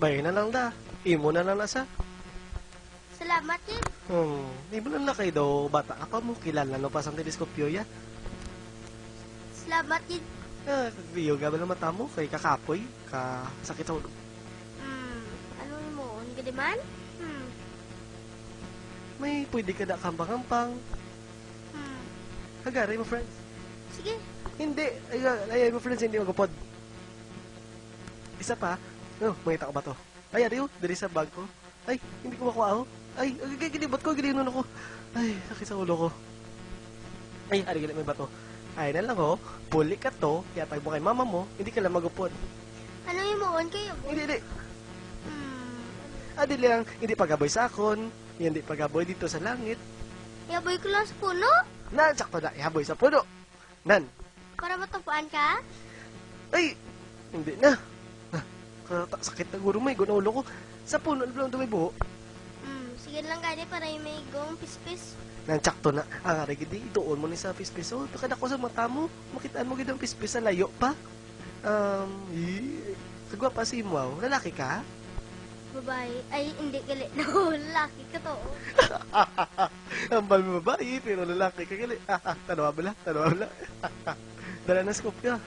Pay na lang da. Imo na lang nasa. Salamat, Jid. Di mo lang na kayo daw. Bata ka pa mo. Kilala no pa sa teleskopyo ya. Salamat, Jid. Biyo ka ba ng mata mo? Kay kakapoy. Sakit sa ulo. Ano mo? Ang gadiman? May pwede ka na kampang-kampang. Hagari mo, friends. Sige. Hindi. Ay, mo, friends, hindi magupod. Isa pa. Makita ko ba to? Ay, ariyo. Dari sa bag ko. Ay, hindi ko makuha ako. Ay, ginibot ko. Gininon ako. Ay, sakit sa ulo ko. Ay, ari, may bato. Ay, na lang ho. Puli ka to. Yatag mo kay mama mo. Hindi ka lang magupod. Ano yung moon kayo? Hindi. Adi lang. Hindi pagaboy sa akon. Hindi pagaboy dito sa langit. Yaboy ko lang sa puno? Nan, sakto na. Ihaboy sa puno. Nan. Para matupaan ka? Ay, hindi na. Sakit na guro may gunaulo ko. Sa puno lang ito may buho. Sige lang gani para yung may gong pispis. Nansakto na. Ang arigid ituon mo ni sa pispis. Takad ako sa mata mo. Makitaan mo gidang pispis sa layo pa. Kagwa pa si Muaw. Lalaki ka? Babae. Ay, hindi gali. No, lalaki ka to. Ang bal mo babae, pero lalaki ka gali. Tanawa bala. Dala na scoop ka.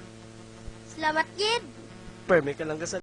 Salamat, Jid. Perme ka lang ka sa